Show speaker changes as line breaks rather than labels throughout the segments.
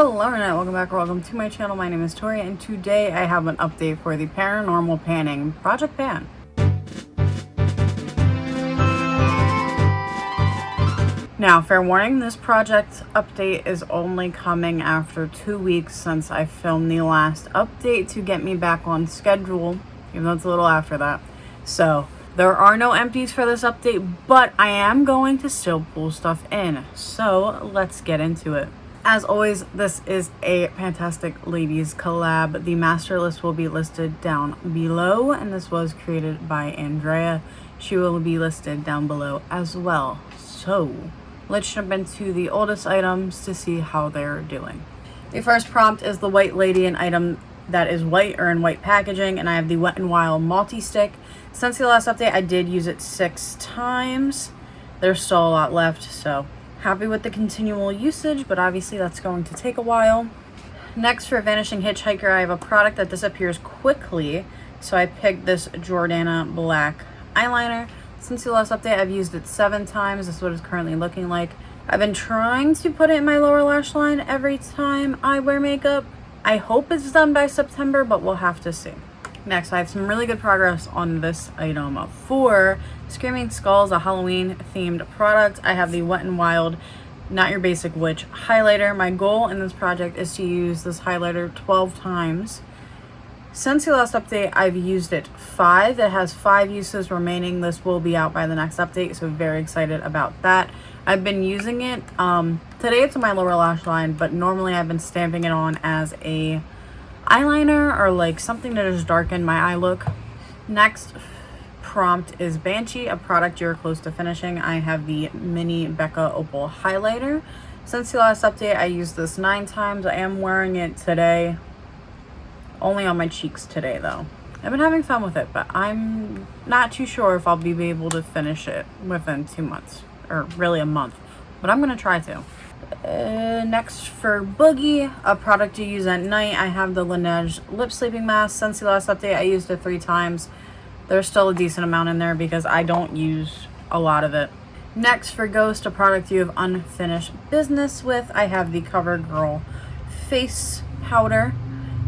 Hello internet, welcome back or welcome to my channel. My name is Tori and today I have an update for the Paranormal Panning Project Pan. Now, fair warning, this project update is only coming after 2 weeks since I filmed the last update to get me back on schedule, even though it's a little after that. So, there are no empties for this update, but I am going to still pull stuff in. So, let's get into it. As always, this is a fantastic ladies collab. The master list will be listed down below, and this was created by Andrea. She will be listed down below as well. So, let's jump into the oldest items to see how they're doing. The first prompt is the White Lady, an item that is white or in white packaging, and I have the Wet n Wild multi-stick. Since the last update, I did use it 6 times. There's still a lot left, so happy with the continual usage, but obviously that's going to take a while. Next, for Vanishing Hitchhiker, I have a product that disappears quickly, so I picked this Jordana black eyeliner. Since the last update, I've used it 7 times. This is what it's currently looking like. I've been trying to put it in my lower lash line every time I wear makeup. I hope it's done by September, but we'll have to see. Next, I have some really good progress on this item. For Screaming Skulls, a Halloween themed product, I have the Wet n Wild Not Your Basic Witch highlighter. My goal in this project is to use this highlighter 12 times. Since the last update, I've used it 5. It has 5 uses remaining. This will be out by the next update, so very excited about that. I've been using it, today it's in my lower lash line, but normally I've been stamping it on as a eyeliner or like something to just darken my eye look. Next prompt is Banshee, a product you're close to finishing. I have the Mini Becca Opal highlighter. Since the last update, I used this 9 times. I am wearing it today, only on my cheeks today though. I've been having fun with it, but I'm not too sure if I'll be able to finish it within 2 months, or really a month, but I'm gonna try to. Next, for Boogie, a product you use at night, I have the Laneige lip sleeping mask. Since the last update, I used it 3 times. There's still a decent amount in there because I don't use a lot of it. Next, for Ghost, a product you have unfinished business with, I have the CoverGirl face powder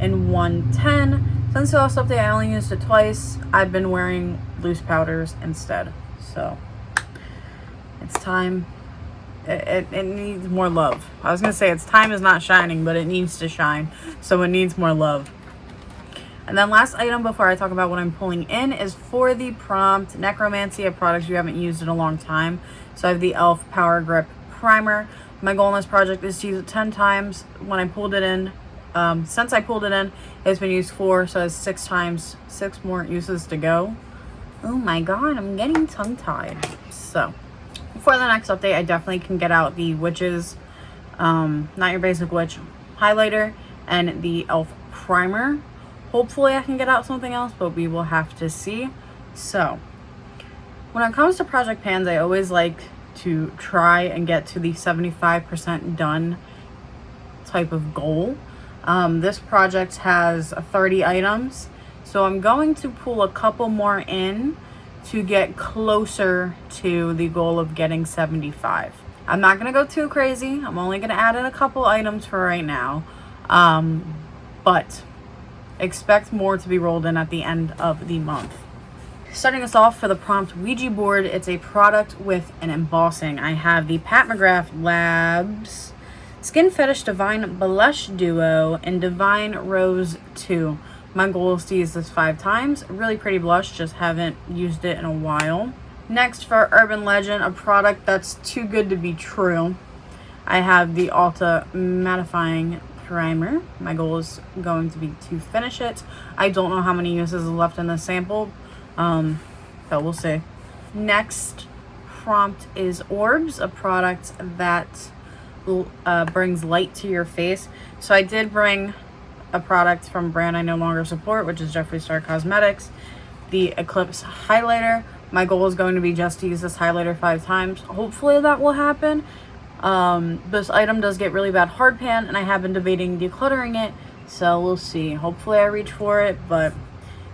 in 110. Since the last update, I only used it twice. I've been wearing loose powders instead, so it's time. It needs more love. I was gonna say its time is not shining, but it needs to shine, so it needs more love. And then last item before I talk about what I'm pulling in is for the prompt Necromancy, a product you haven't used in a long time. So I have the e.l.f. Power Grip Primer. My goal in this project is to use it 10 times. When I pulled it in, since I pulled it in, it's been used 4, so it's 6 times, 6 more uses to go. Oh my god, I'm getting tongue-tied. So for the next update, I definitely can get out the Witches, Not Your Basic Witch highlighter and the e.l.f. primer. Hopefully I can get out something else, but we will have to see. So when it comes to project pans, I always like to try and get to the 75% done type of goal. This project has 30 items, so I'm going to pull a couple more in to get closer to the goal of getting 75. I'm not going to go too crazy. I'm only going to add in a couple items for right now. But expect more to be rolled in at the end of the month. Starting us off for the prompt Ouija board, it's a product with an embossing. I have the Pat McGrath Labs Skin Fetish Divine Blush Duo and Divine Rose 2. My goal is to use this 5 times. Really pretty blush, just haven't used it in a while. Next, for Urban Legend, a product that's too good to be true, I have the Ulta Mattifying Primer. My goal is going to be to finish it. I don't know how many uses are left in this sample, but we'll see. Next prompt is Orbs, a product that brings light to your face. So I did bring a product from a brand I no longer support, which is Jeffree Star Cosmetics, the Eclipse highlighter. My goal is going to be just to use this highlighter 5 times. Hopefully that will happen. This item does get really bad hard pan, and I have been debating decluttering it, so we'll see. Hopefully I reach for it, but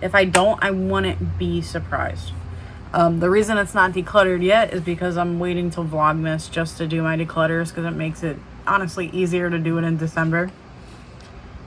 if I don't, I wouldn't be surprised. The reason it's not decluttered yet is because I'm waiting till Vlogmas just to do my declutters, because it makes it honestly easier to do it in December.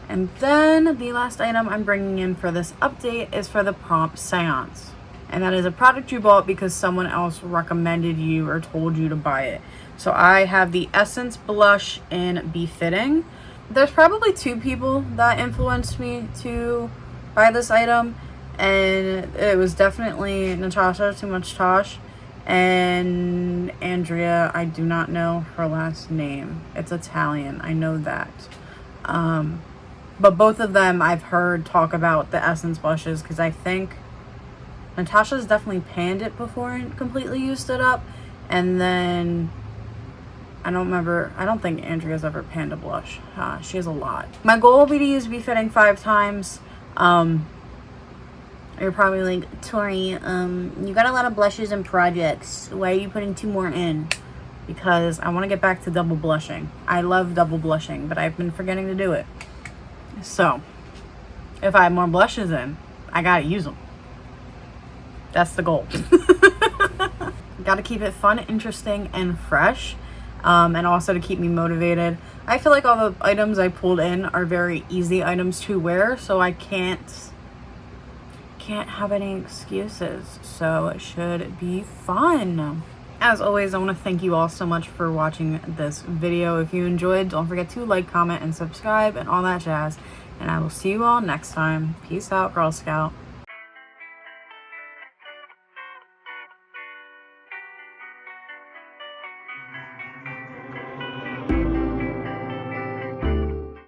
And then the last item I'm bringing in for this update is for the prompt seance. And that is a product you bought because someone else recommended you or told you to buy it. So I have the Essence Blush in Befitting. There's probably 2 people that influenced me to buy this item. And it was definitely Natasha, Too Much Tosh, and Andrea. I do not know her last name. It's Italian. I know that. But both of them I've heard talk about the Essence blushes because I think Natasha's definitely panned it before and completely used it up. And then I don't think Andrea's ever panned a blush. She has a lot. My goal will be to use Befitting 5 times. You're probably like, Tori, you got a lot of blushes and projects. Why are you putting 2 more in? Because I want to get back to double blushing. I love double blushing, but I've been forgetting to do it. So, if I have more blushes in, I gotta use them. That's the goal. Gotta keep it fun, interesting, and fresh. And also to keep me motivated. I feel like all the items I pulled in are very easy items to wear, so I can't have any excuses. So it should be fun. As always, I want to thank you all so much for watching this video. If you enjoyed, don't forget to like, comment, and subscribe, and all that jazz. And I will see you all next time. Peace out, Girl Scout.